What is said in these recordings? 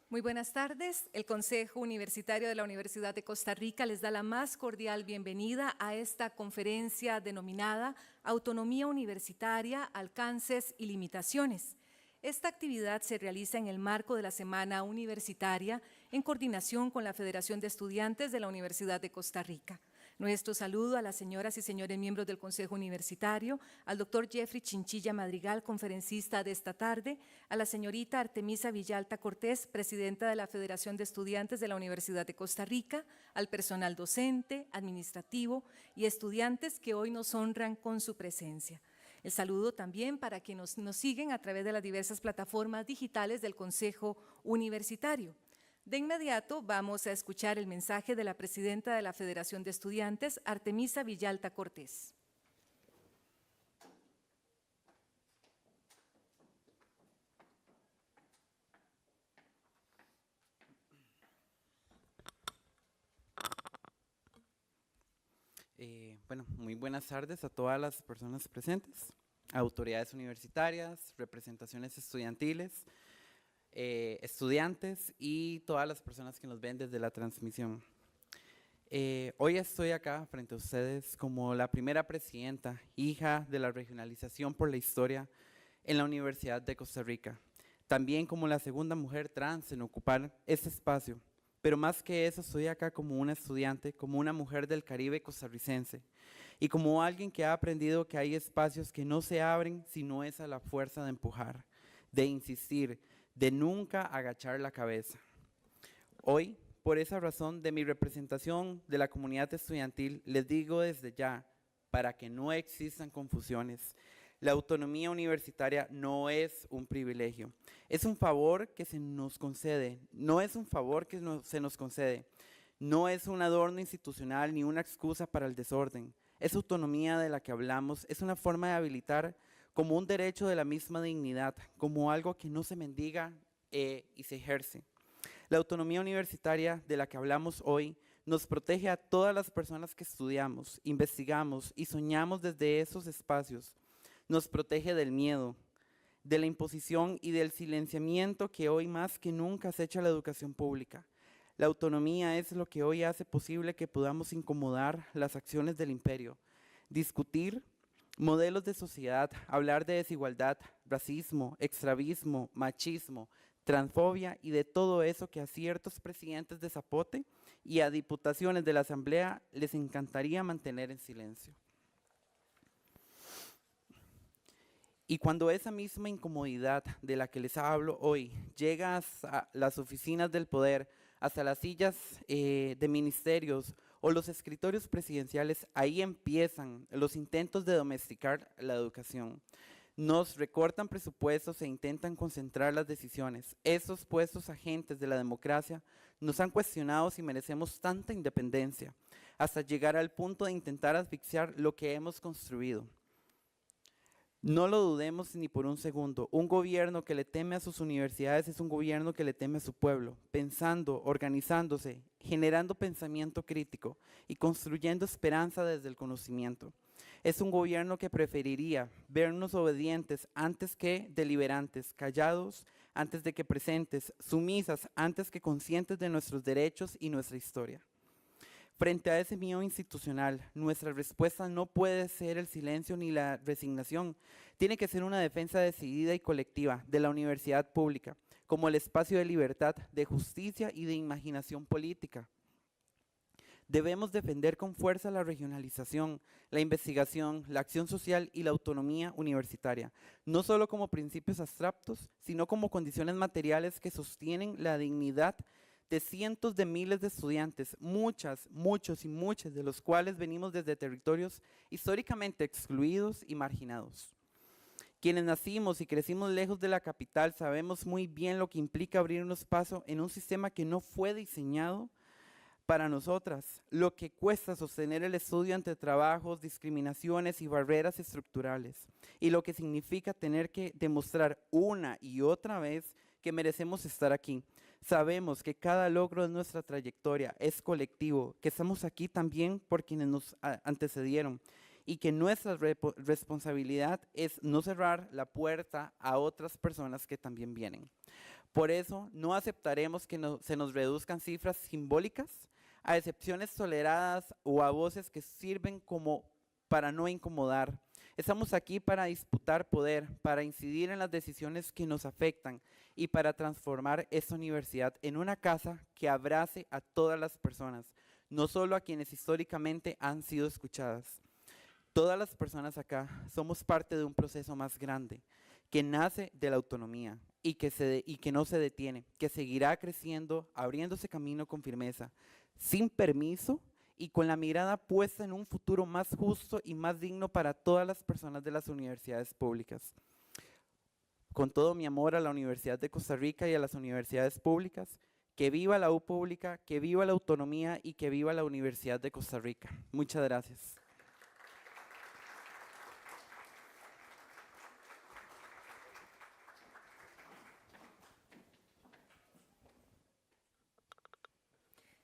Muy buenas tardes. El Consejo Universitario de la Universidad de Costa Rica les da la más cordial bienvenida a esta conferencia denominada Autonomía Universitaria, Alcances y Limitaciones. Esta actividad se realiza en el marco de la Semana Universitaria en coordinación con la Federación de Estudiantes de la Universidad de Costa Rica. Nuestro saludo a las señoras y señores miembros del Consejo Universitario, al doctor Jeffrey Chinchilla Madrigal, conferencista de esta tarde, a la señorita Artemisa Villalta Cortés, presidenta de la Federación de Estudiantes de la Universidad de Costa Rica, al personal docente, administrativo y estudiantes que hoy nos honran con su presencia. El saludo también para quienes nos siguen a través de las diversas plataformas digitales del Consejo Universitario. De inmediato vamos a escuchar el mensaje de la presidenta de la Federación de Estudiantes, Artemisa Villalta Cortés. Muy buenas tardes a todas las personas presentes, autoridades universitarias, representaciones estudiantiles, estudiantes y todas las personas que nos ven desde la transmisión. Hoy estoy acá frente a ustedes como la primera presidenta, hija de la regionalización por la historia en la Universidad de Costa Rica, también como la segunda mujer trans en ocupar este espacio. Pero más que eso, estoy acá como una estudiante, como una mujer del Caribe costarricense y como alguien que ha aprendido que hay espacios que no se abren si no es a la fuerza de empujar, de insistir, de nunca agachar la cabeza. Hoy, por esa razón de mi representación de la comunidad estudiantil, les digo desde ya, para que no existan confusiones, la autonomía universitaria no es un privilegio, es un favor que se nos concede, no es un favor que se nos concede, no es un adorno institucional ni una excusa para el desorden, es autonomía de la que hablamos, es una forma de habilitar como un derecho de la misma dignidad, como algo que no se mendiga y se ejerce. La autonomía universitaria de la que hablamos hoy nos protege a todas las personas que estudiamos, investigamos y soñamos desde esos espacios. Nos protege del miedo, de la imposición y del silenciamiento que hoy más que nunca acecha la educación pública. La autonomía es lo que hoy hace posible que podamos incomodar las acciones del imperio, discutir modelos de sociedad, hablar de desigualdad, racismo, extravismo, machismo, transfobia y de todo eso que a ciertos presidentes de Zapote y a diputaciones de la Asamblea les encantaría mantener en silencio. Y cuando esa misma incomodidad de la que les hablo hoy llega hasta las oficinas del poder, hasta las sillas de ministerios o los escritorios presidenciales, ahí empiezan los intentos de domesticar la educación. Nos recortan presupuestos e intentan concentrar las decisiones. Esos puestos agentes de la democracia nos han cuestionado si merecemos tanta independencia, hasta llegar al punto de intentar asfixiar lo que hemos construido. No lo dudemos ni por un segundo. Un gobierno que le teme a sus universidades es un gobierno que le teme a su pueblo, pensando, organizándose, generando pensamiento crítico y construyendo esperanza desde el conocimiento. Es un gobierno que preferiría vernos obedientes antes que deliberantes, callados antes de que presentes, sumisas antes que conscientes de nuestros derechos y nuestra historia. Frente a ese miedo institucional, nuestra respuesta no puede ser el silencio ni la resignación. Tiene que ser una defensa decidida y colectiva de la universidad pública, como el espacio de libertad, de justicia y de imaginación política. Debemos defender con fuerza la regionalización, la investigación, la acción social y la autonomía universitaria, no solo como principios abstractos, sino como condiciones materiales que sostienen la dignidad de cientos de miles de estudiantes, muchos y muchas de los cuales venimos desde territorios históricamente excluidos y marginados. Quienes nacimos y crecimos lejos de la capital sabemos muy bien lo que implica abrirnos paso en un sistema que no fue diseñado para nosotras, lo que cuesta sostener el estudio ante trabajos, discriminaciones y barreras estructurales, y lo que significa tener que demostrar una y otra vez que merecemos estar aquí. Sabemos que cada logro de nuestra trayectoria es colectivo, que estamos aquí también por quienes nos antecedieron y que nuestra responsabilidad es no cerrar la puerta a otras personas que también vienen. Por eso, no aceptaremos que se nos reduzcan cifras simbólicas a excepciones toleradas o a voces que sirven como para no incomodar. Estamos aquí para disputar poder, para incidir en las decisiones que nos afectan y para transformar esta universidad en una casa que abrace a todas las personas, no solo a quienes históricamente han sido escuchadas. Todas las personas acá somos parte de un proceso más grande que nace de la autonomía y que no se detiene, que seguirá creciendo, abriéndose camino con firmeza, sin permiso y con la mirada puesta en un futuro más justo y más digno para todas las personas de las universidades públicas. Con todo mi amor a la Universidad de Costa Rica y a las universidades públicas, que viva la U pública, que viva la autonomía y que viva la Universidad de Costa Rica. Muchas gracias.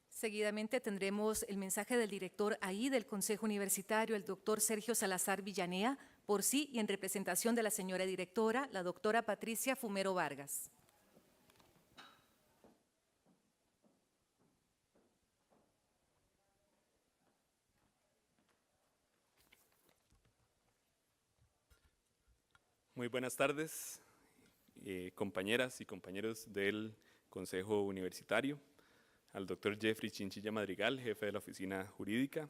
Seguidamente tendremos el mensaje del director ahí del Consejo Universitario, el doctor Sergio Salazar Villanea, por sí y en representación de la señora directora, la doctora Patricia Fumero Vargas. Muy buenas tardes, compañeras y compañeros del Consejo Universitario, al doctor Jeffrey Chinchilla Madrigal, jefe de la Oficina Jurídica,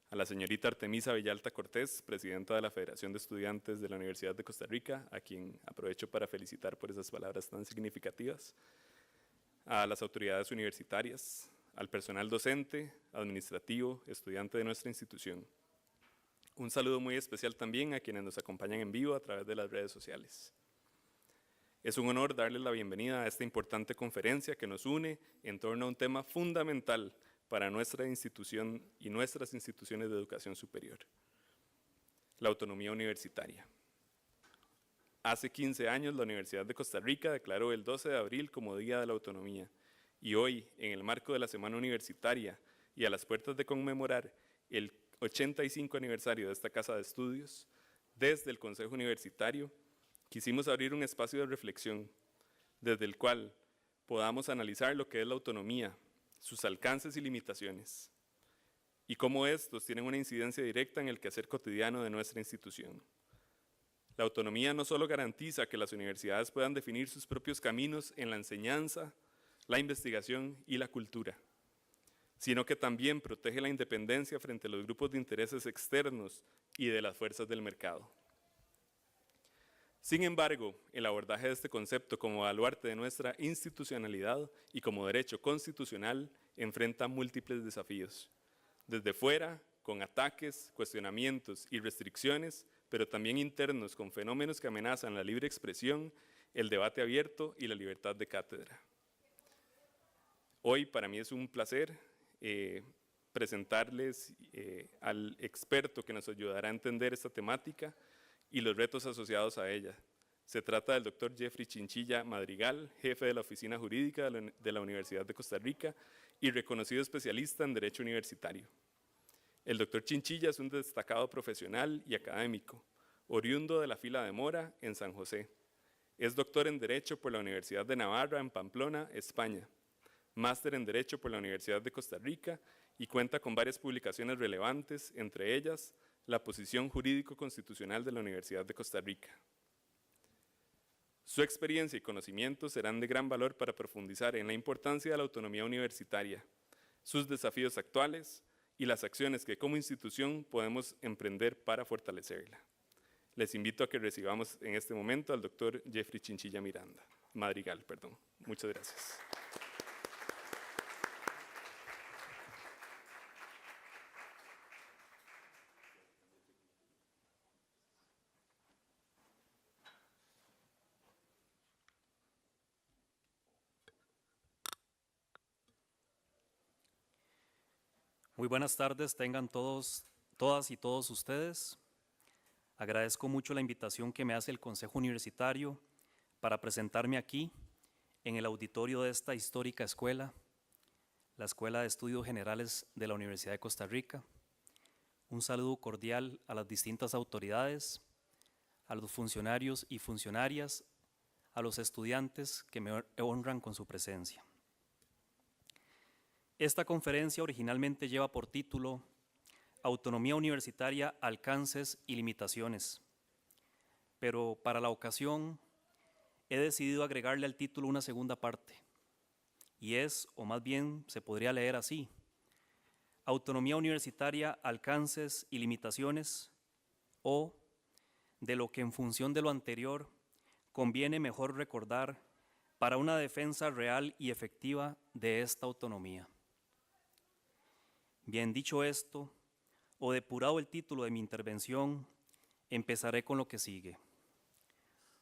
a la señorita Artemisa Villalta Cortés, presidenta de la Federación de Estudiantes de la Universidad de Costa Rica, a quien aprovecho para felicitar por esas palabras tan significativas, a las autoridades universitarias, al personal docente, administrativo, estudiante de nuestra institución. Un saludo muy especial también a quienes nos acompañan en vivo a través de las redes sociales. Es un honor darles la bienvenida a esta importante conferencia que nos une en torno a un tema fundamental para nuestra institución y nuestras instituciones de educación superior: la autonomía universitaria. Hace 15 años la Universidad de Costa Rica declaró el 12 de abril como Día de la Autonomía, y hoy, en el marco de la Semana Universitaria y a las puertas de conmemorar el 85 aniversario de esta casa de estudios, desde el Consejo Universitario quisimos abrir un espacio de reflexión desde el cual podamos analizar lo que es la autonomía, sus alcances y limitaciones, y cómo estos tienen una incidencia directa en el quehacer cotidiano de nuestra institución. La autonomía no solo garantiza que las universidades puedan definir sus propios caminos en la enseñanza, la investigación y la cultura, sino que también protege la independencia frente a los grupos de intereses externos y de las fuerzas del mercado. Sin embargo, el abordaje de este concepto como baluarte de nuestra institucionalidad y como derecho constitucional enfrenta múltiples desafíos, desde fuera, con ataques, cuestionamientos y restricciones, pero también internos con fenómenos que amenazan la libre expresión, el debate abierto y la libertad de cátedra. Hoy para mí es un placer presentarles al experto que nos ayudará a entender esta temática y los retos asociados a ella. Se trata del doctor Jeffrey Chinchilla Madrigal, jefe de la Oficina Jurídica de la Universidad de Costa Rica y reconocido especialista en Derecho Universitario. El doctor Chinchilla es un destacado profesional y académico, oriundo de la Fila de Mora en San José. Es doctor en Derecho por la Universidad de Navarra en Pamplona, España, máster en Derecho por la Universidad de Costa Rica y cuenta con varias publicaciones relevantes, entre ellas la Posición Jurídico-Constitucional de la Universidad de Costa Rica. Su experiencia y conocimientos serán de gran valor para profundizar en la importancia de la autonomía universitaria, sus desafíos actuales y las acciones que como institución podemos emprender para fortalecerla. Les invito a que recibamos en este momento al doctor Jeffrey Chinchilla Madrigal. Muchas gracias. Muy buenas tardes, tengan todas y todos ustedes. Agradezco mucho la invitación que me hace el Consejo Universitario para presentarme aquí en el auditorio de esta histórica escuela, la Escuela de Estudios Generales de la Universidad de Costa Rica. Un saludo cordial a las distintas autoridades, a los funcionarios y funcionarias, a los estudiantes que me honran con su presencia. Esta conferencia originalmente lleva por título Autonomía Universitaria, Alcances y Limitaciones, pero para la ocasión he decidido agregarle al título una segunda parte, y es, o más bien se podría leer así: Autonomía Universitaria, Alcances y Limitaciones, o de lo que en función de lo anterior conviene mejor recordar para una defensa real y efectiva de esta autonomía. Bien, dicho esto, o depurado el título de mi intervención, empezaré con lo que sigue.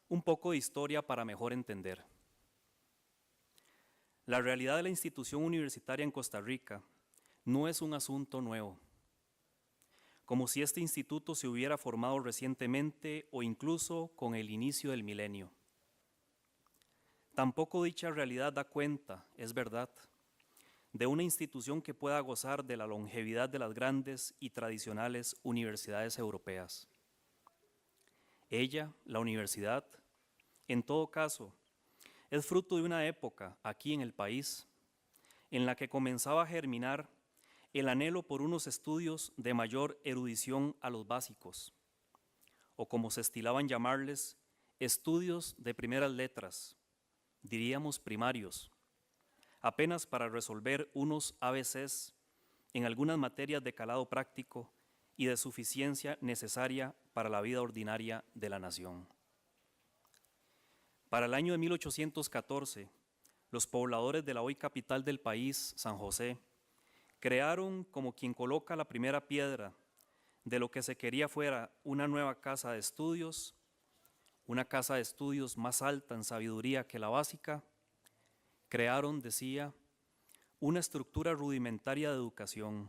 Un poco de historia para mejor entender. La realidad de la institución universitaria en Costa Rica no es un asunto nuevo, como si este instituto se hubiera formado recientemente o incluso con el inicio del milenio. Tampoco dicha realidad da cuenta, es verdad, de una institución que pueda gozar de la longevidad de las grandes y tradicionales universidades europeas. Ella, la universidad, en todo caso, es fruto de una época aquí en el país en la que comenzaba a germinar el anhelo por unos estudios de mayor erudición a los básicos, o como se estilaban llamarles, estudios de primeras letras, diríamos primarios, apenas para resolver unos ABCs en algunas materias de calado práctico y de suficiencia necesaria para la vida ordinaria de la nación. Para el año de 1814, los pobladores de la hoy capital del país, San José, crearon como quien coloca la primera piedra de lo que se quería fuera una nueva casa de estudios, una casa de estudios más alta en sabiduría que la básica. Crearon, decía, una estructura rudimentaria de educación,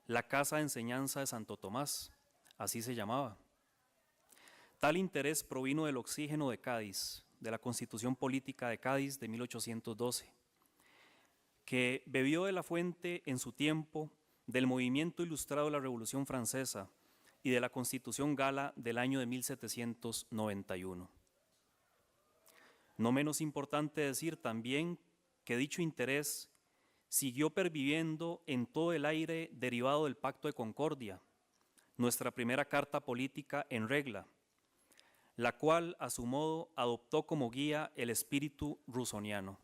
la Casa de Enseñanza de Santo Tomás, así se llamaba. Tal interés provino del oxígeno de Cádiz, de la Constitución Política de Cádiz de 1812, que bebió de la fuente en su tiempo del movimiento ilustrado de la Revolución Francesa y de la Constitución Gala del año de 1791. No menos importante decir también que dicho interés siguió perviviendo en todo el aire derivado del Pacto de Concordia, nuestra primera carta política en regla, la cual a su modo adoptó como guía el espíritu rusoniano.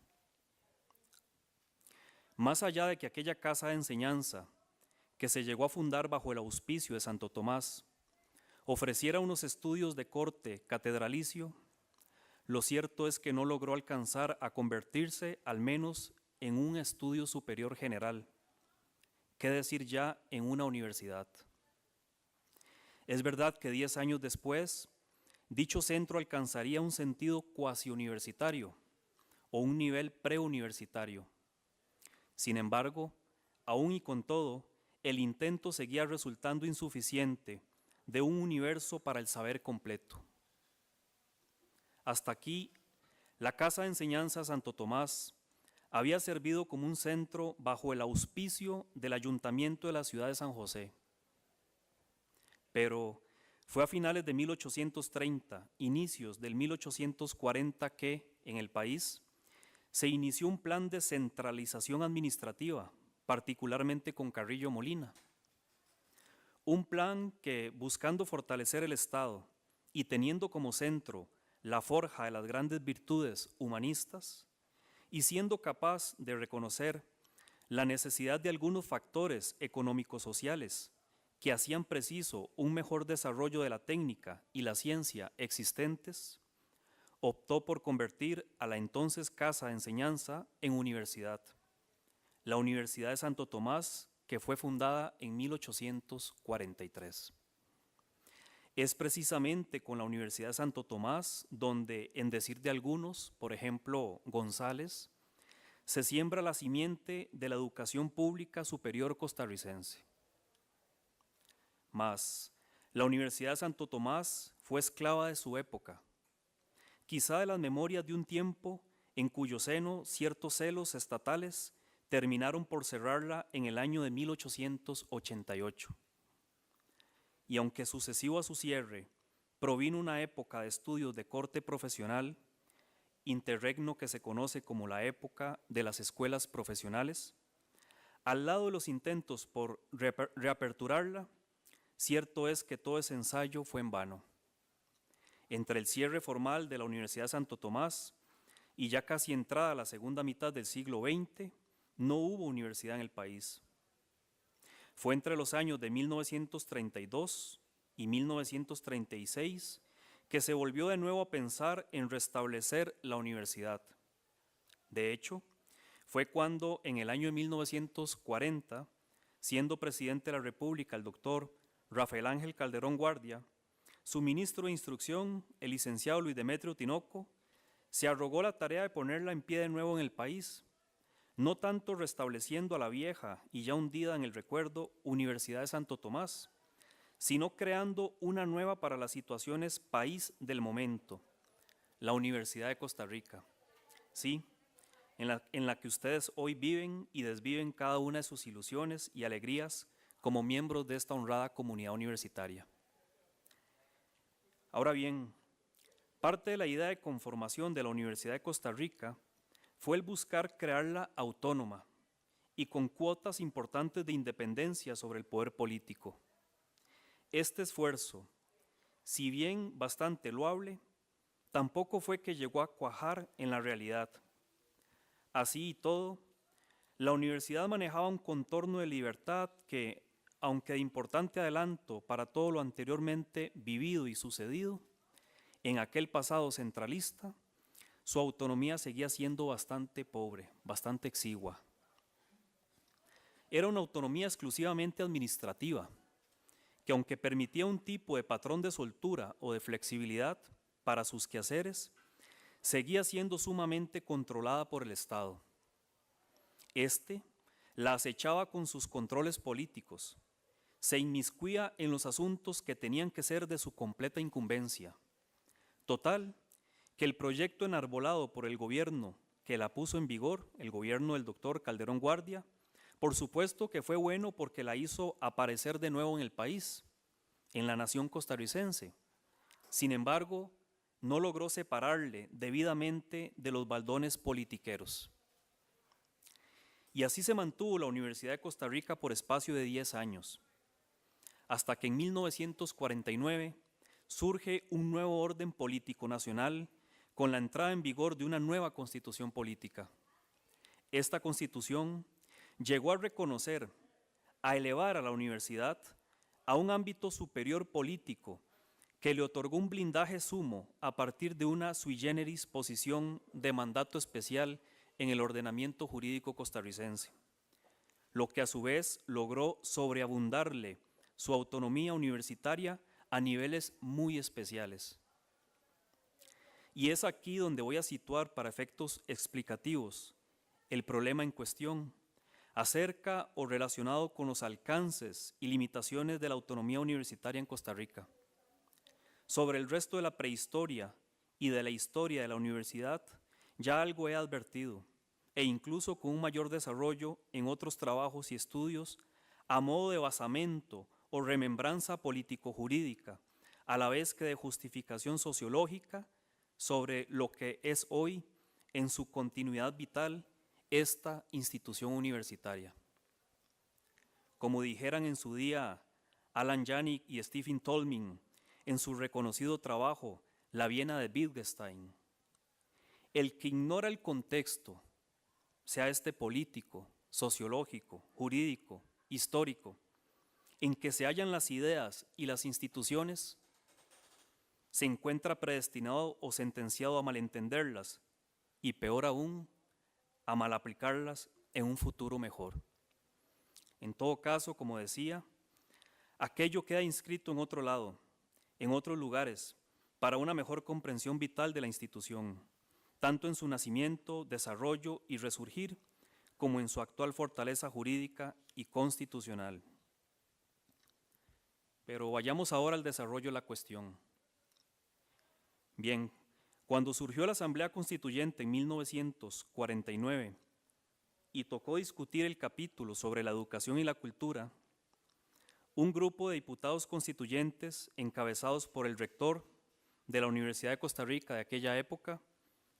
Más allá de que aquella casa de enseñanza, que se llegó a fundar bajo el auspicio de Santo Tomás, ofreciera unos estudios de corte catedralicio, lo cierto es que no logró alcanzar a convertirse al menos en un estudio superior general, qué decir ya en una universidad. Es verdad que 10 años después, dicho centro alcanzaría un sentido cuasi universitario o un nivel preuniversitario. Sin embargo, aún y con todo, el intento seguía resultando insuficiente de un universo para el saber completo. Hasta aquí, la Casa de Enseñanza Santo Tomás había servido como un centro bajo el auspicio del Ayuntamiento de la ciudad de San José. Pero fue a finales de 1830, inicios del 1840 que, en el país, se inició un plan de centralización administrativa, particularmente con Carrillo Molina. Un plan que, buscando fortalecer el Estado y teniendo como centro la forja de las grandes virtudes humanistas, y siendo capaz de reconocer la necesidad de algunos factores económico-sociales que hacían preciso un mejor desarrollo de la técnica y la ciencia existentes, optó por convertir a la entonces Casa de Enseñanza en universidad, la Universidad de Santo Tomás, que fue fundada en 1843. Es precisamente con la Universidad de Santo Tomás donde, en decir de algunos, por ejemplo González, se siembra la simiente de la educación pública superior costarricense. Mas la Universidad de Santo Tomás fue esclava de su época, quizá de las memorias de un tiempo en cuyo seno ciertos celos estatales terminaron por cerrarla en el año de 1888. Y aunque sucesivo a su cierre provino una época de estudios de corte profesional, interregno que se conoce como la época de las escuelas profesionales, al lado de los intentos por reaperturarla, cierto es que todo ese ensayo fue en vano. Entre el cierre formal de la Universidad de Santo Tomás y ya casi entrada la segunda mitad del siglo XX, no hubo universidad en el país. Fue entre los años de 1932 y 1936 que se volvió de nuevo a pensar en restablecer la universidad. De hecho, fue cuando en el año de 1940, siendo presidente de la República el doctor Rafael Ángel Calderón Guardia, su ministro de Instrucción, el licenciado Luis Demetrio Tinoco, se arrogó la tarea de ponerla en pie de nuevo en el país, no tanto restableciendo a la vieja y ya hundida en el recuerdo Universidad de Santo Tomás, sino creando una nueva para las situaciones país del momento, la Universidad de Costa Rica. Sí, en la que ustedes hoy viven y desviven cada una de sus ilusiones y alegrías como miembros de esta honrada comunidad universitaria. Ahora bien, parte de la idea de conformación de la Universidad de Costa Rica fue el buscar crearla autónoma y con cuotas importantes de independencia sobre el poder político. Este esfuerzo, si bien bastante loable, tampoco fue que llegó a cuajar en la realidad. Así y todo, la universidad manejaba un contorno de libertad que, aunque de importante adelanto para todo lo anteriormente vivido y sucedido, en aquel pasado centralista, su autonomía seguía siendo bastante pobre, bastante exigua. Era una autonomía exclusivamente administrativa, que aunque permitía un tipo de patrón de soltura o de flexibilidad para sus quehaceres, seguía siendo sumamente controlada por el Estado. Este la acechaba con sus controles políticos, se inmiscuía en los asuntos que tenían que ser de su completa incumbencia. Total, que el proyecto enarbolado por el gobierno que la puso en vigor, el gobierno del doctor Calderón Guardia, por supuesto que fue bueno porque la hizo aparecer de nuevo en el país, en la nación costarricense. Sin embargo, no logró separarle debidamente de los baldones politiqueros. Y así se mantuvo la Universidad de Costa Rica por espacio de 10 años, hasta que en 1949 surge un nuevo orden político nacional con la entrada en vigor de una nueva constitución política. Esta constitución llegó a reconocer, a elevar a la universidad a un ámbito superior político que le otorgó un blindaje sumo a partir de una sui generis posición de mandato especial en el ordenamiento jurídico costarricense, lo que a su vez logró sobreabundarle su autonomía universitaria a niveles muy especiales. Y es aquí donde voy a situar para efectos explicativos el problema en cuestión, acerca o relacionado con los alcances y limitaciones de la autonomía universitaria en Costa Rica. Sobre el resto de la prehistoria y de la historia de la universidad, ya algo he advertido, e incluso con un mayor desarrollo en otros trabajos y estudios, a modo de basamento o remembranza político-jurídica, a la vez que de justificación sociológica sobre lo que es hoy, en su continuidad vital, esta institución universitaria. Como dijeran en su día Alan Janik y Stephen Tolmin en su reconocido trabajo La Viena de Wittgenstein, el que ignora el contexto, sea este político, sociológico, jurídico, histórico, en que se hallan las ideas y las instituciones, se encuentra predestinado o sentenciado a malentenderlas y, peor aún, a malaplicarlas en un futuro mejor. En todo caso, como decía, aquello queda inscrito en otro lado, en otros lugares, para una mejor comprensión vital de la institución, tanto en su nacimiento, desarrollo y resurgir, como en su actual fortaleza jurídica y constitucional. Pero vayamos ahora al desarrollo de la cuestión. Bien, cuando surgió la Asamblea Constituyente en 1949 y tocó discutir el capítulo sobre la educación y la cultura, un grupo de diputados constituyentes encabezados por el rector de la Universidad de Costa Rica de aquella época,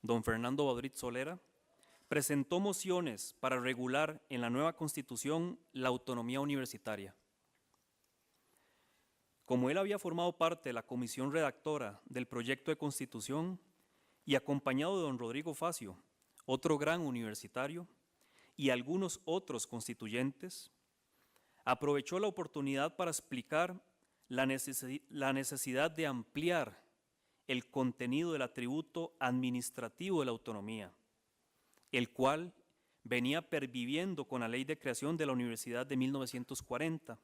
don Fernando Baudrit Solera, presentó mociones para regular en la nueva Constitución la autonomía universitaria. Como él había formado parte de la comisión redactora del proyecto de Constitución y acompañado de don Rodrigo Facio, otro gran universitario, y algunos otros constituyentes, aprovechó la oportunidad para explicar la necesidad de ampliar el contenido del atributo administrativo de la autonomía, el cual venía perviviendo con la Ley de Creación de la Universidad de 1940,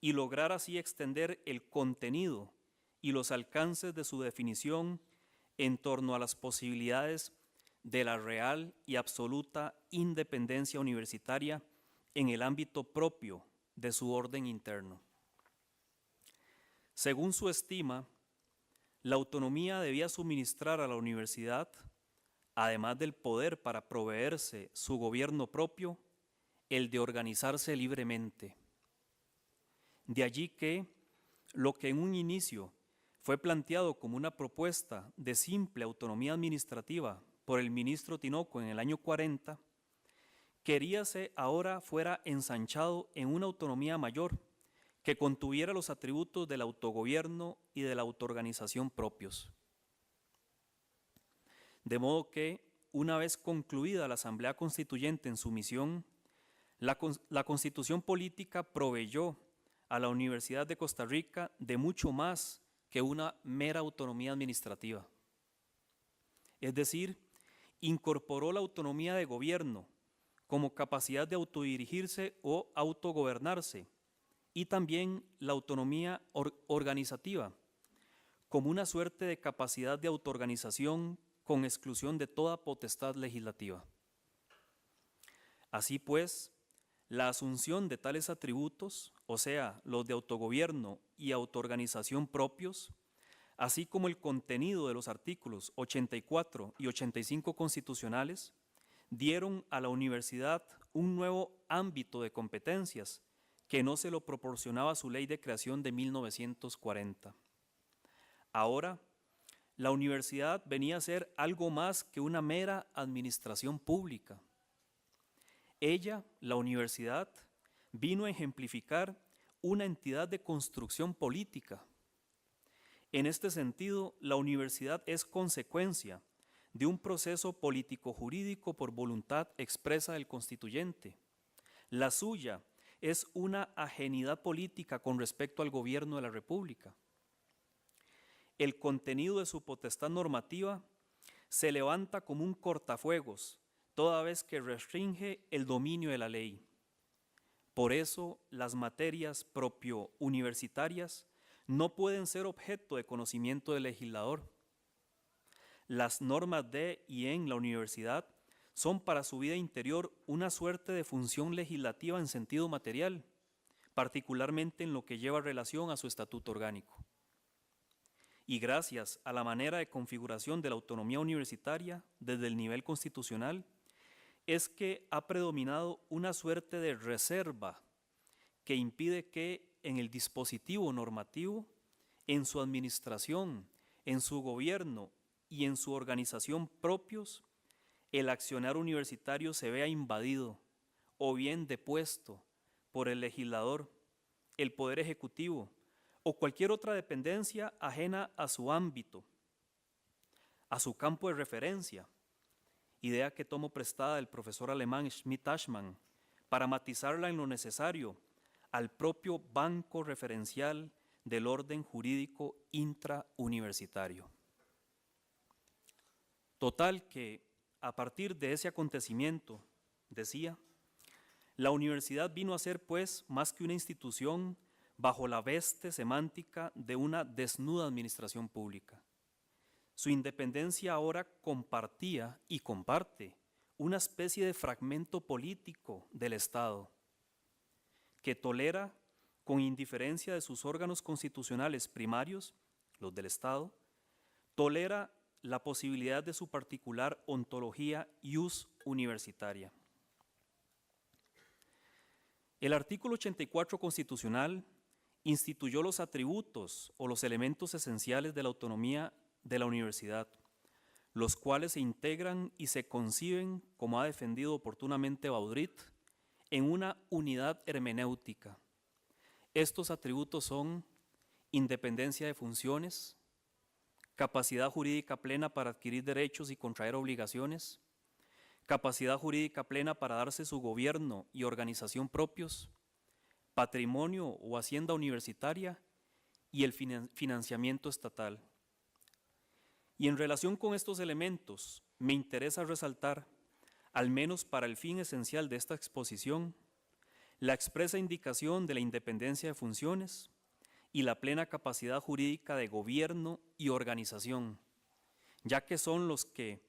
y lograr así extender el contenido y los alcances de su definición en torno a las posibilidades de la real y absoluta independencia universitaria en el ámbito propio de su orden interno. Según su estima, la autonomía debía suministrar a la universidad, además del poder para proveerse su gobierno propio, el de organizarse libremente. De allí que lo que en un inicio fue planteado como una propuesta de simple autonomía administrativa por el ministro Tinoco en el año 40, queríase ahora fuera ensanchado en una autonomía mayor que contuviera los atributos del autogobierno y de la autoorganización propios. De modo que, una vez concluida la Asamblea Constituyente en su misión, la Constitución Política proveyó a la Universidad de Costa Rica de mucho más que una mera autonomía administrativa. Es decir, incorporó la autonomía de gobierno como capacidad de autodirigirse o autogobernarse, y también la autonomía organizativa como una suerte de capacidad de autoorganización con exclusión de toda potestad legislativa. Así pues, la asunción de tales atributos, o sea, los de autogobierno y autoorganización propios, así como el contenido de los artículos 84 y 85 constitucionales, dieron a la universidad un nuevo ámbito de competencias que no se lo proporcionaba su ley de creación de 1940. Ahora, la universidad venía a ser algo más que una mera administración pública. Ella, la universidad, vino a ejemplificar una entidad de construcción política. En este sentido, la universidad es consecuencia de un proceso político-jurídico por voluntad expresa del constituyente. La suya es una ajenidad política con respecto al gobierno de la República. El contenido de su potestad normativa se levanta como un cortafuegos, toda vez que restringe el dominio de la ley. Por eso, las materias propio universitarias no pueden ser objeto de conocimiento del legislador. Las normas de y en la universidad son para su vida interior una suerte de función legislativa en sentido material, particularmente en lo que lleva relación a su estatuto orgánico. Y gracias a la manera de configuración de la autonomía universitaria desde el nivel constitucional, es que ha predominado una suerte de reserva que impide que en el dispositivo normativo, en su administración, en su gobierno y en su organización propios, el accionar universitario se vea invadido o bien depuesto por el legislador, el Poder Ejecutivo o cualquier otra dependencia ajena a su ámbito, a su campo de referencia, idea que tomo prestada del profesor alemán Schmidt-Ashman para matizarla en lo necesario al propio banco referencial del orden jurídico intrauniversitario. Total que, a partir de ese acontecimiento, decía, la universidad vino a ser pues más que una institución bajo la veste semántica de una desnuda administración pública. Su independencia ahora compartía y comparte una especie de fragmento político del Estado que tolera con indiferencia de sus órganos constitucionales primarios, los del Estado, tolera la posibilidad de su particular ontología ius universitaria. El artículo 84 constitucional instituyó los atributos o los elementos esenciales de la autonomía de la universidad, los cuales se integran y se conciben, como ha defendido oportunamente Baudrit, en una unidad hermenéutica. Estos atributos son independencia de funciones, capacidad jurídica plena para adquirir derechos y contraer obligaciones, capacidad jurídica plena para darse su gobierno y organización propios, patrimonio o hacienda universitaria y el financiamiento estatal. Y en relación con estos elementos, me interesa resaltar, al menos para el fin esencial de esta exposición, la expresa indicación de la independencia de funciones y la plena capacidad jurídica de gobierno y organización, ya que son los que,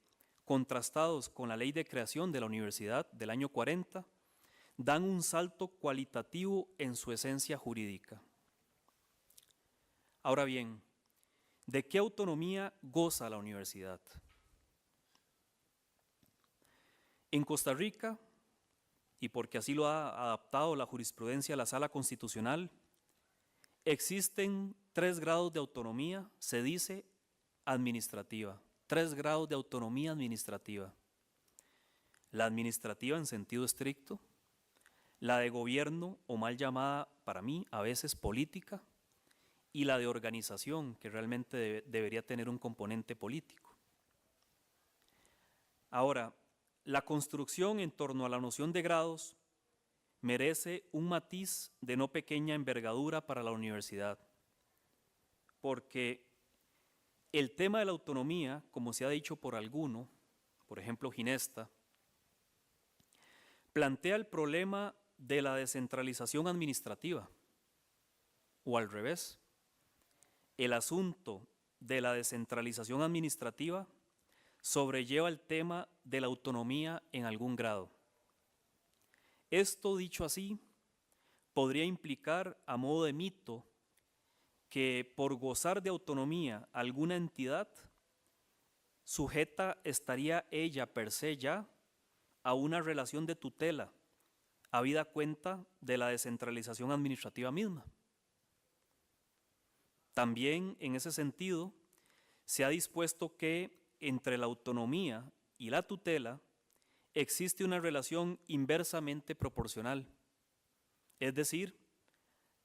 contrastados con la ley de creación de la universidad del año 40, dan un salto cualitativo en su esencia jurídica. Ahora bien, ¿de qué autonomía goza la universidad? En Costa Rica, y porque así lo ha adaptado la jurisprudencia de la Sala Constitucional, existen 3 grados de autonomía, se dice administrativa, 3 grados de autonomía administrativa. La administrativa en sentido estricto, la de gobierno o mal llamada para mí a veces política, y la de organización, que realmente debería tener un componente político. Ahora, la construcción en torno a la noción de grados merece un matiz de no pequeña envergadura para la universidad, porque el tema de la autonomía, como se ha dicho por alguno, por ejemplo Ginesta, plantea el problema de la descentralización administrativa, o al revés, el asunto de la descentralización administrativa sobrelleva el tema de la autonomía en algún grado. Esto, dicho así, podría implicar a modo de mito que por gozar de autonomía alguna entidad sujeta estaría ella per se ya a una relación de tutela, habida cuenta de la descentralización administrativa misma. También en ese sentido se ha dispuesto que entre la autonomía y la tutela existe una relación inversamente proporcional, es decir,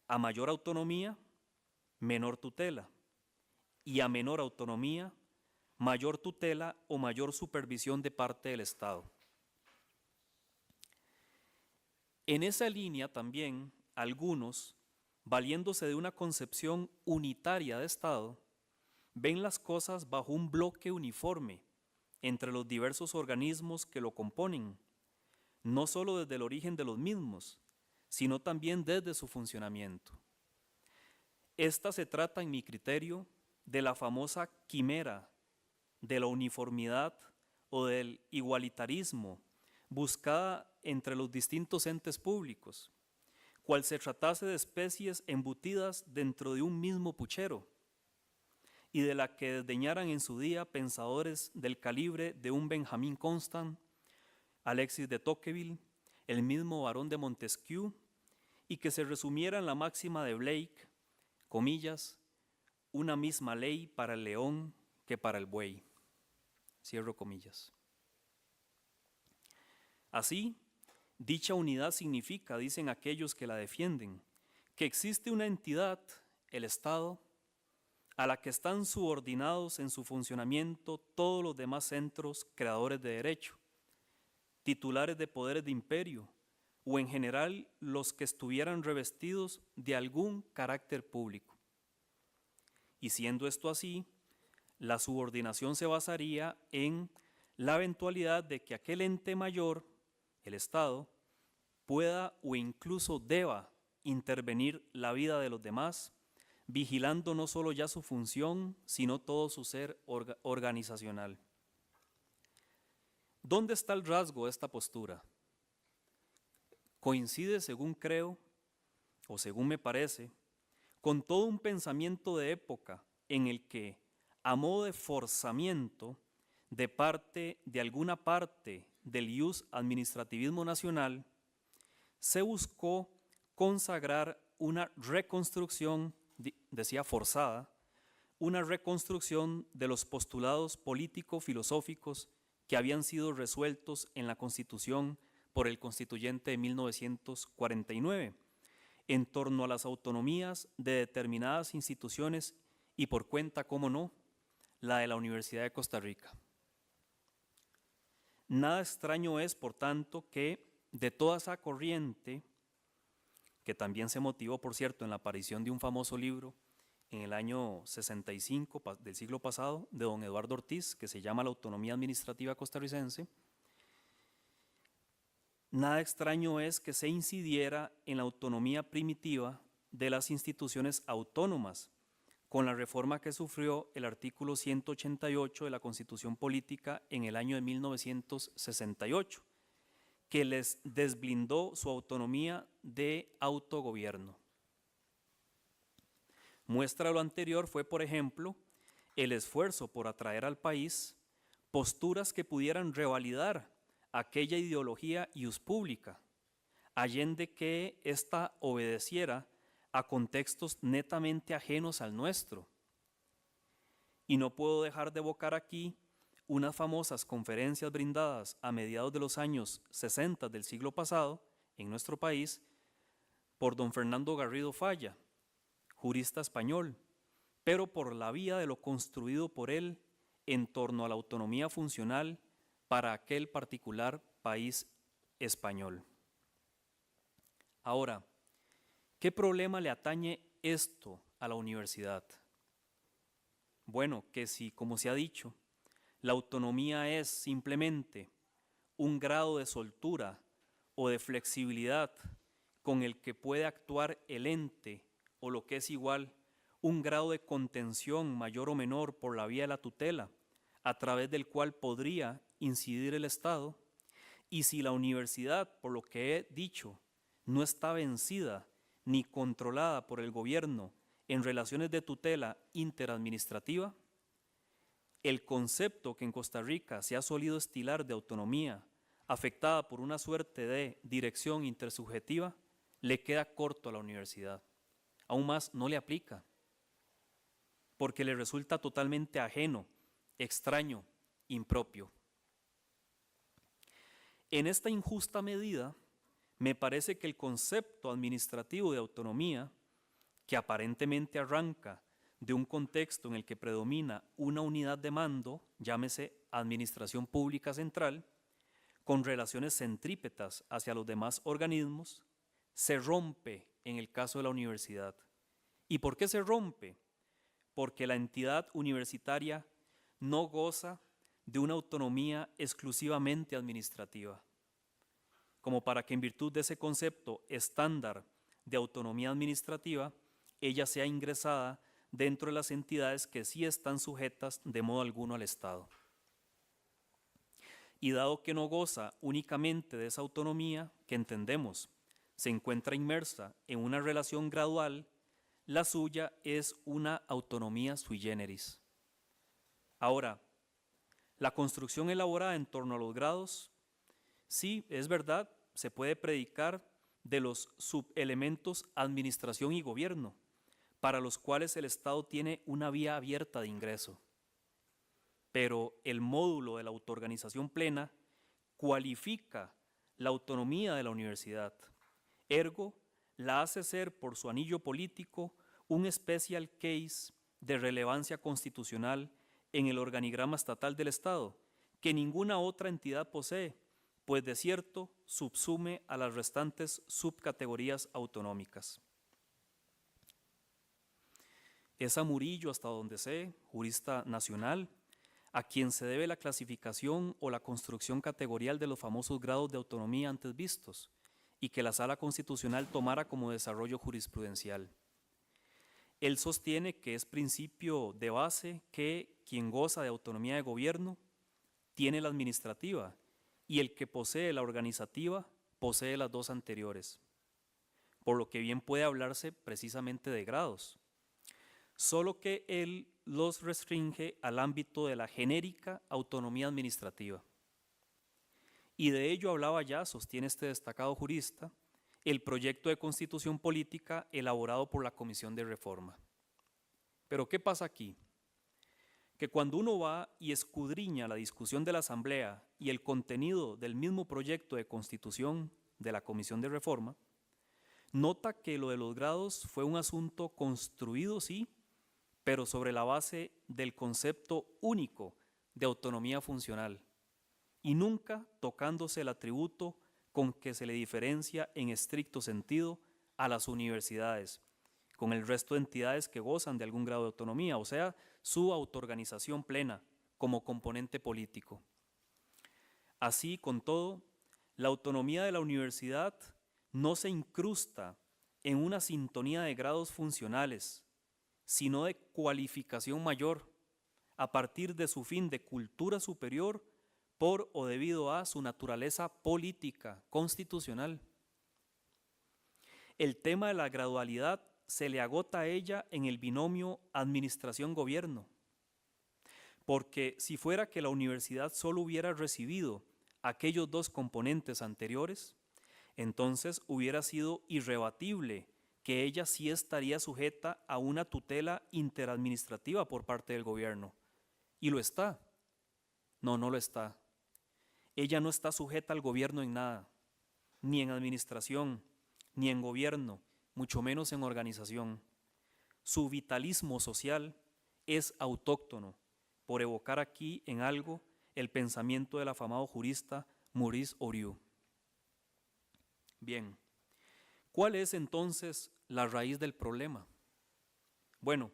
a mayor autonomía, menor tutela, y a menor autonomía, mayor tutela o mayor supervisión de parte del Estado. En esa línea también algunos, valiéndose de una concepción unitaria de Estado, ven las cosas bajo un bloque uniforme entre los diversos organismos que lo componen, no solo desde el origen de los mismos, sino también desde su funcionamiento. Esta se trata, en mi criterio, de la famosa quimera de la uniformidad o del igualitarismo buscada entre los distintos entes públicos, cual se tratase de especies embutidas dentro de un mismo puchero, y de la que desdeñaran en su día pensadores del calibre de un Benjamin Constant, Alexis de Tocqueville, el mismo Barón de Montesquieu, y que se resumiera en la máxima de Blake, comillas, una misma ley para el león que para el buey, cierro comillas. Así, dicha unidad significa, dicen aquellos que la defienden, que existe una entidad, el Estado, a la que están subordinados en su funcionamiento todos los demás centros creadores de derecho, titulares de poderes de imperio, o en general los que estuvieran revestidos de algún carácter público. Y siendo esto así, la subordinación se basaría en la eventualidad de que aquel ente mayor, el Estado, pueda o incluso deba intervenir la vida de los demás, vigilando no solo ya su función, sino todo su ser organizacional. ¿Dónde está el rasgo de esta postura? Coincide, según creo, o según me parece, con todo un pensamiento de época en el que, a modo de forzamiento de parte de alguna parte del ius administrativismo nacional, se buscó consagrar una reconstrucción, decía forzada, una reconstrucción de los postulados político-filosóficos que habían sido resueltos en la Constitución por el Constituyente de 1949, en torno a las autonomías de determinadas instituciones y por cuenta, cómo no, la de la Universidad de Costa Rica. Nada extraño es, por tanto, que de toda esa corriente, que también se motivó, por cierto, en la aparición de un famoso libro en el año 65 del siglo pasado, de don Eduardo Ortiz, que se llama La autonomía administrativa costarricense, nada extraño es que se incidiera en la autonomía primitiva de las instituciones autónomas, con la reforma que sufrió el artículo 188 de la Constitución Política en el año de 1968, que les desblindó su autonomía de autogobierno. Muestra de lo anterior fue, por ejemplo, el esfuerzo por atraer al país posturas que pudieran revalidar aquella ideología ius pública, allende que ésta obedeciera a contextos netamente ajenos al nuestro. Y no puedo dejar de evocar aquí unas famosas conferencias brindadas a mediados de los años 60 del siglo pasado en nuestro país por don Fernando Garrido Falla, jurista español, pero por la vía de lo construido por él en torno a la autonomía funcional para aquel particular país español. Ahora, ¿qué problema le atañe esto a la universidad? Bueno, que si, como se ha dicho, la autonomía es simplemente un grado de soltura o de flexibilidad con el que puede actuar el ente, o lo que es igual, un grado de contención mayor o menor por la vía de la tutela, a través del cual podría incidir el Estado, y si la universidad, por lo que he dicho, no está vencida ni controlada por el gobierno en relaciones de tutela interadministrativa, el concepto que en Costa Rica se ha solido estilar de autonomía, afectada por una suerte de dirección intersubjetiva, le queda corto a la universidad. Aún más, no le aplica, porque le resulta totalmente ajeno, extraño, impropio. En esta injusta medida, me parece que el concepto administrativo de autonomía, que aparentemente arranca de un contexto en el que predomina una unidad de mando, llámese administración pública central, con relaciones centrípetas hacia los demás organismos, se rompe en el caso de la universidad. ¿Y por qué se rompe? Porque la entidad universitaria no goza de una autonomía exclusivamente administrativa, como para que en virtud de ese concepto estándar de autonomía administrativa, ella sea ingresada dentro de las entidades que sí están sujetas de modo alguno al Estado. Y dado que no goza únicamente de esa autonomía que entendemos se encuentra inmersa en una relación gradual, la suya es una autonomía sui generis. Ahora, la construcción elaborada en torno a los grados, sí, es verdad, se puede predicar de los subelementos administración y gobierno, para los cuales el Estado tiene una vía abierta de ingreso. Pero el módulo de la autoorganización plena cualifica la autonomía de la universidad. Ergo, la hace ser por su anillo político un special case de relevancia constitucional en el organigrama estatal del Estado, que ninguna otra entidad posee, pues de cierto subsume a las restantes subcategorías autonómicas. Es a Murillo, hasta donde sé, jurista nacional, a quien se debe la clasificación o la construcción categorial de los famosos grados de autonomía antes vistos, y que la Sala Constitucional tomara como desarrollo jurisprudencial. Él sostiene que es principio de base que quien goza de autonomía de gobierno tiene la administrativa y el que posee la organizativa posee las dos anteriores, por lo que bien puede hablarse precisamente de grados, solo que él los restringe al ámbito de la genérica autonomía administrativa. Y de ello hablaba ya, sostiene este destacado jurista, el proyecto de constitución política elaborado por la Comisión de Reforma. Pero ¿qué pasa aquí? que cuando uno va y escudriña la discusión de la Asamblea y el contenido del mismo proyecto de constitución de la Comisión de Reforma, nota que lo de los grados fue un asunto construido, sí, pero sobre la base del concepto único de autonomía funcional y nunca tocándose el atributo con que se le diferencia en estricto sentido a las universidades, con el resto de entidades que gozan de algún grado de autonomía, o sea, su autoorganización plena como componente político. Así, con todo, la autonomía de la universidad no se incrusta en una sintonía de grados funcionales, sino de cualificación mayor a partir de su fin de cultura superior por o debido a su naturaleza política, constitucional. El tema de la gradualidad se le agota a ella en el binomio administración-gobierno, porque si fuera que la universidad solo hubiera recibido aquellos dos componentes anteriores, entonces hubiera sido irrebatible que ella sí estaría sujeta a una tutela interadministrativa por parte del gobierno. ¿Y lo está? No, no lo está. Ella no está sujeta al gobierno en nada, ni en administración, ni en gobierno, mucho menos en organización. Su vitalismo social es autóctono, por evocar aquí en algo el pensamiento del afamado jurista Maurice Oriou. Bien, ¿cuál es entonces la raíz del problema? Bueno,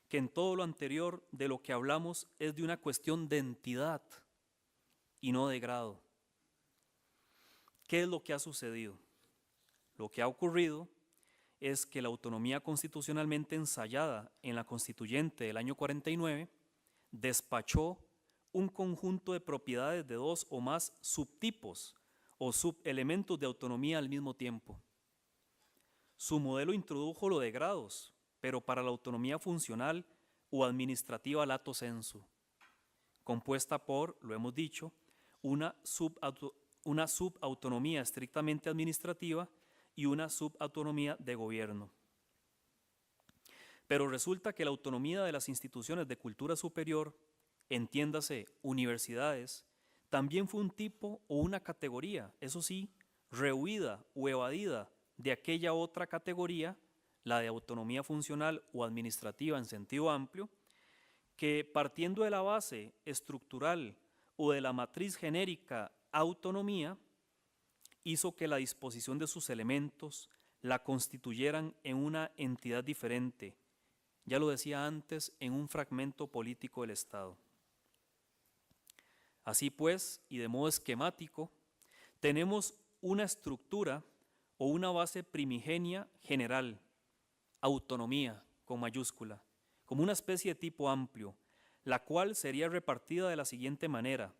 que en todo lo anterior de lo que hablamos es de una cuestión de entidad y no de grado. ¿Qué es lo que ha sucedido? Lo que ha ocurrido es que la autonomía constitucionalmente ensayada en la Constituyente del año 49 despachó un conjunto de propiedades de dos o más subtipos o subelementos de autonomía al mismo tiempo. Su modelo introdujo lo de grados, pero para la autonomía funcional o administrativa lato sensu, compuesta por, lo hemos dicho, una subautonomía estrictamente administrativa y una subautonomía de gobierno. Pero resulta que la autonomía de las instituciones de cultura superior, entiéndase universidades, también fue un tipo o una categoría, eso sí, rehuida o evadida de aquella otra categoría, la de autonomía funcional o administrativa en sentido amplio, que partiendo de la base estructural o de la matriz genérica autonomía, hizo que la disposición de sus elementos la constituyeran en una entidad diferente, ya lo decía antes, en un fragmento político del Estado. Así pues, y de modo esquemático, tenemos una estructura o una base primigenia general, autonomía con mayúscula, como una especie de tipo amplio, la cual sería repartida de la siguiente manera,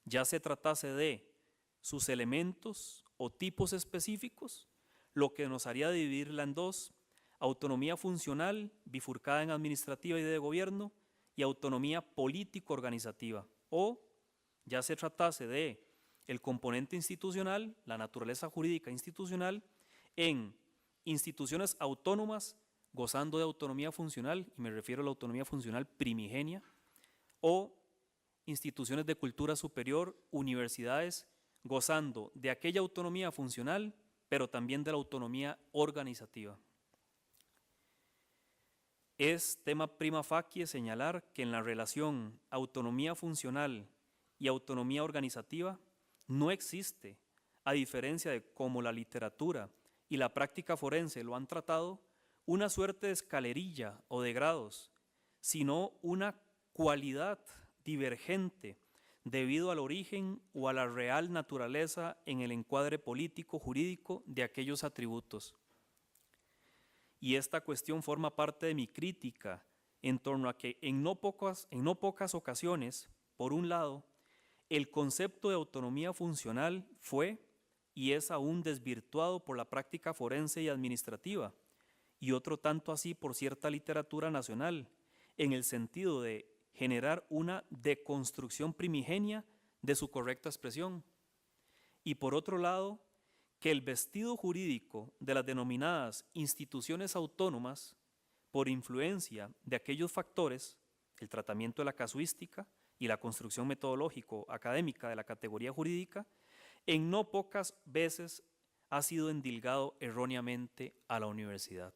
ya se tratase de sus elementos o tipos específicos, lo que nos haría dividirla en dos: autonomía funcional, bifurcada en administrativa y de gobierno, y autonomía político-organizativa, o ya se tratase de el componente institucional, la naturaleza jurídica institucional, en instituciones autónomas gozando de autonomía funcional, y me refiero a la autonomía funcional primigenia, o instituciones de cultura superior, universidades, gozando de aquella autonomía funcional, pero también de la autonomía organizativa. Es tema prima facie señalar que en la relación autonomía funcional y autonomía organizativa no existe, a diferencia de cómo la literatura y la práctica forense lo han tratado, una suerte de escalerilla o de grados, sino una cualidad divergente debido al origen o a la real naturaleza en el encuadre político-jurídico de aquellos atributos. Y esta cuestión forma parte de mi crítica en torno a que en no pocas ocasiones, por un lado, el concepto de autonomía funcional fue y es aún desvirtuado por la práctica forense y administrativa, y otro tanto así por cierta literatura nacional, en el sentido de generar una deconstrucción primigenia de su correcta expresión. Y por otro lado, que el vestido jurídico de las denominadas instituciones autónomas, por influencia de aquellos factores, el tratamiento de la casuística y la construcción metodológico-académica de la categoría jurídica, en no pocas veces ha sido endilgado erróneamente a la universidad.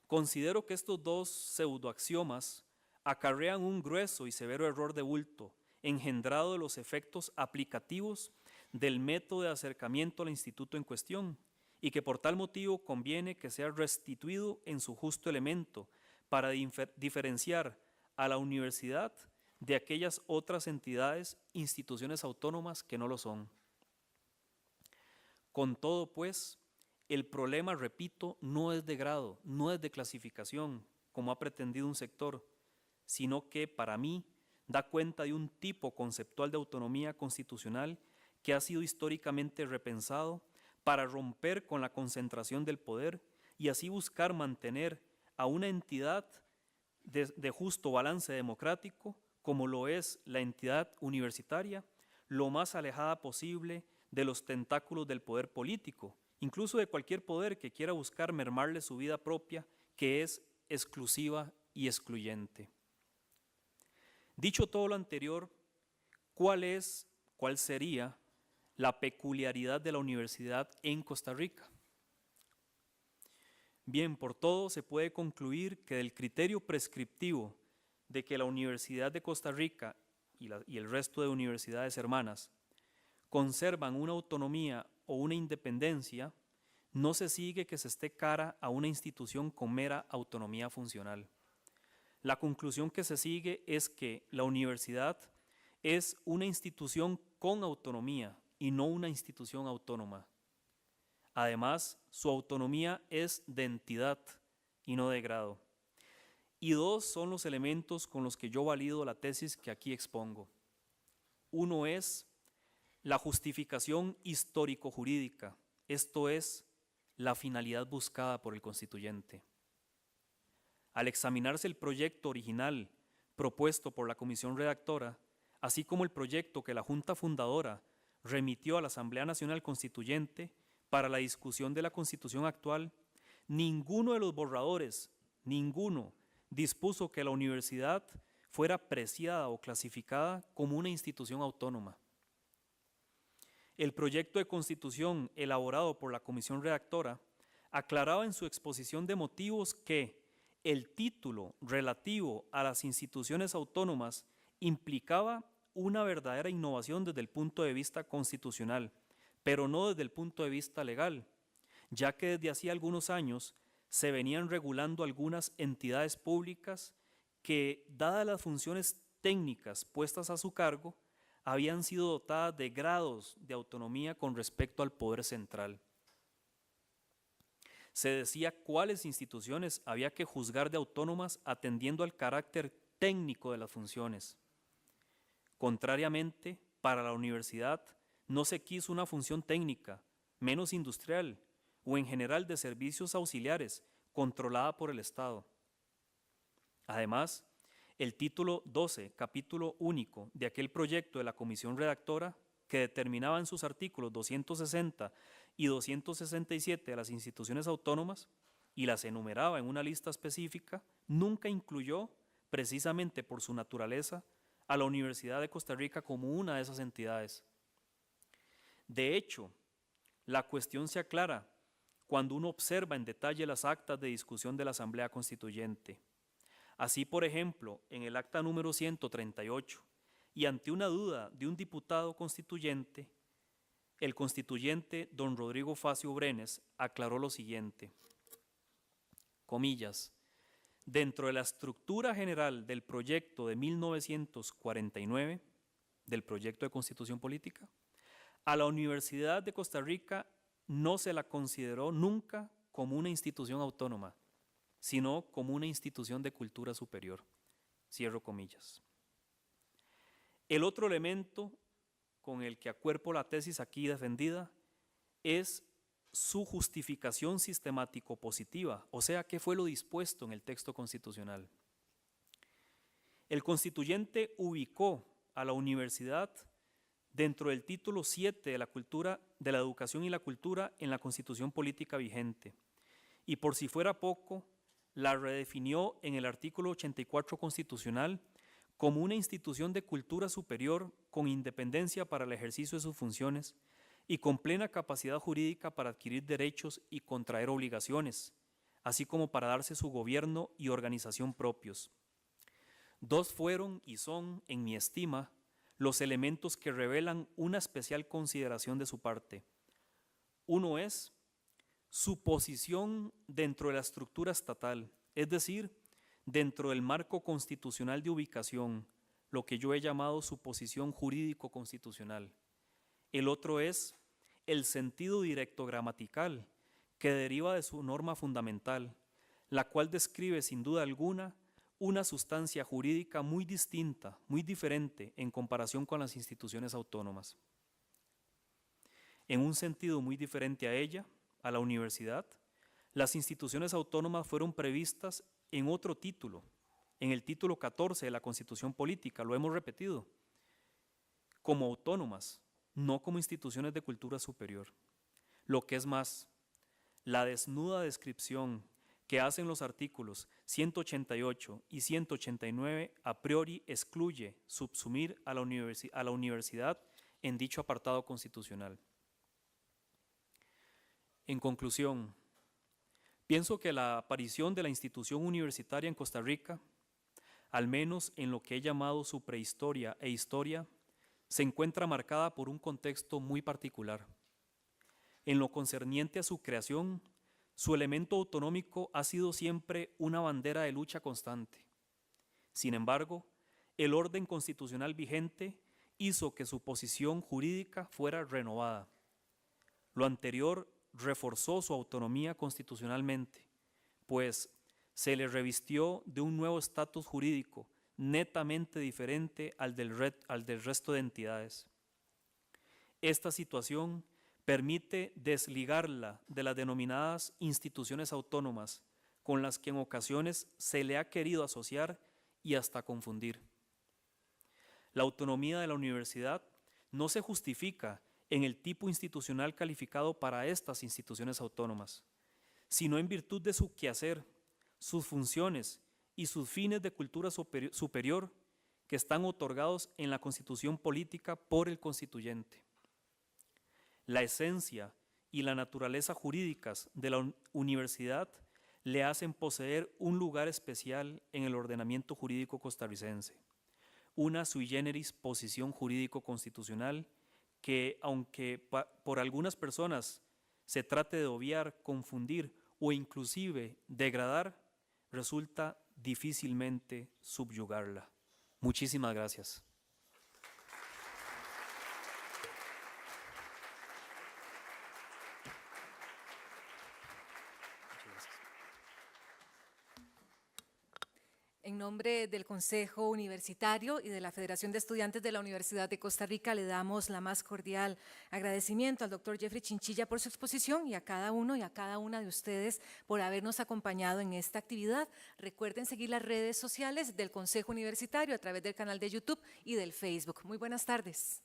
Considero que estos dos pseudoaxiomas acarrean un grueso y severo error de bulto, engendrado de los efectos aplicativos del método de acercamiento al instituto en cuestión, y que por tal motivo conviene que sea restituido en su justo elemento para diferenciar a la universidad de aquellas otras entidades, instituciones autónomas que no lo son. Con todo, pues, el problema, repito, no es de grado, no es de clasificación, como ha pretendido un sector, sino que, para mí, da cuenta de un tipo conceptual de autonomía constitucional que ha sido históricamente repensado para romper con la concentración del poder y así buscar mantener a una entidad de justo balance democrático, como lo es la entidad universitaria, lo más alejada posible de los tentáculos del poder político, incluso de cualquier poder que quiera buscar mermarle su vida propia, que es exclusiva y excluyente. Dicho todo lo anterior, ¿cuál sería la peculiaridad de la universidad en Costa Rica? Bien, por todo se puede concluir que del criterio prescriptivo de que la Universidad de Costa Rica y el resto de universidades hermanas conservan una autonomía o una independencia, no se sigue que se esté cara a una institución con mera autonomía funcional. La conclusión que se sigue es que la universidad es una institución con autonomía y no una institución autónoma. Además, su autonomía es de entidad y no de grado. Y dos son los elementos con los que yo valido la tesis que aquí expongo. Uno es la justificación histórico-jurídica, esto es, la finalidad buscada por el constituyente. Al examinarse el proyecto original propuesto por la comisión redactora, así como el proyecto que la Junta Fundadora remitió a la Asamblea Nacional Constituyente para la discusión de la Constitución actual, ninguno de los borradores, dispuso que la universidad fuera apreciada o clasificada como una institución autónoma. El proyecto de Constitución elaborado por la comisión redactora aclaraba en su exposición de motivos que el título relativo a las instituciones autónomas implicaba una verdadera innovación desde el punto de vista constitucional, pero no desde el punto de vista legal, ya que desde hacía algunos años se venían regulando algunas entidades públicas que, dadas las funciones técnicas puestas a su cargo, habían sido dotadas de grados de autonomía con respecto al poder central. Se decía cuáles instituciones había que juzgar de autónomas atendiendo al carácter técnico de las funciones. Contrariamente, para la universidad no se quiso una función técnica, menos industrial o en general de servicios auxiliares, controlada por el Estado. Además, el título 12, capítulo único de aquel proyecto de la comisión redactora, que determinaba en sus artículos 260 y 267 a las instituciones autónomas y las enumeraba en una lista específica, nunca incluyó, precisamente por su naturaleza, a la Universidad de Costa Rica como una de esas entidades. De hecho, la cuestión se aclara cuando uno observa en detalle las actas de discusión de la Asamblea Constituyente. Así, por ejemplo, en el acta número 138, y ante una duda de un diputado constituyente, el constituyente don Rodrigo Facio Brenes aclaró lo siguiente, comillas, dentro de la estructura general del proyecto de 1949, del proyecto de Constitución Política, a la Universidad de Costa Rica no se la consideró nunca como una institución autónoma, sino como una institución de cultura superior. Cierro comillas. El otro elemento con el que acuerpo la tesis aquí defendida es su justificación sistemático-positiva, o sea, ¿qué fue lo dispuesto en el texto constitucional? El constituyente ubicó a la universidad dentro del título 7 de la cultura, de la educación y la cultura en la Constitución Política vigente. Y por si fuera poco, la redefinió en el artículo 84 constitucional como una institución de cultura superior con independencia para el ejercicio de sus funciones y con plena capacidad jurídica para adquirir derechos y contraer obligaciones, así como para darse su gobierno y organización propios. Dos fueron y son, en mi estima, los elementos que revelan una especial consideración de su parte. Uno es su posición dentro de la estructura estatal, es decir, dentro del marco constitucional de ubicación, lo que yo he llamado su posición jurídico-constitucional. El otro es el sentido directo gramatical, que deriva de su norma fundamental, la cual describe sin duda alguna una sustancia jurídica muy distinta, muy diferente en comparación con las instituciones autónomas. En un sentido muy diferente a ella, a la universidad, las instituciones autónomas fueron previstas en otro título, en el título 14 de la Constitución Política, lo hemos repetido, como autónomas, no como instituciones de cultura superior. Lo que es más, la desnuda descripción que hacen los artículos 188 y 189 a priori excluye subsumir a la universidad en dicho apartado constitucional. En conclusión, pienso que la aparición de la institución universitaria en Costa Rica, al menos en lo que he llamado su prehistoria e historia, se encuentra marcada por un contexto muy particular. En lo concerniente a su creación, su elemento autonómico ha sido siempre una bandera de lucha constante. Sin embargo, el orden constitucional vigente hizo que su posición jurídica fuera renovada. Lo anterior reforzó su autonomía constitucionalmente, pues se le revistió de un nuevo estatus jurídico netamente diferente al del resto de entidades. Esta situación permite desligarla de las denominadas instituciones autónomas, con las que en ocasiones se le ha querido asociar y hasta confundir. La autonomía de la universidad no se justifica en el tipo institucional calificado para estas instituciones autónomas, sino en virtud de su quehacer, sus funciones y sus fines de cultura superior que están otorgados en la Constitución Política por el constituyente. La esencia y la naturaleza jurídicas de la universidad le hacen poseer un lugar especial en el ordenamiento jurídico costarricense, una sui generis posición jurídico-constitucional que, aunque por algunas personas se trate de obviar, confundir o inclusive degradar, resulta difícilmente subyugarla. Muchísimas gracias. En nombre del Consejo Universitario y de la Federación de Estudiantes de la Universidad de Costa Rica, le damos la más cordial agradecimiento al doctor Jeffrey Chinchilla por su exposición y a cada uno y a cada una de ustedes por habernos acompañado en esta actividad. Recuerden seguir las redes sociales del Consejo Universitario a través del canal de YouTube y del Facebook. Muy buenas tardes.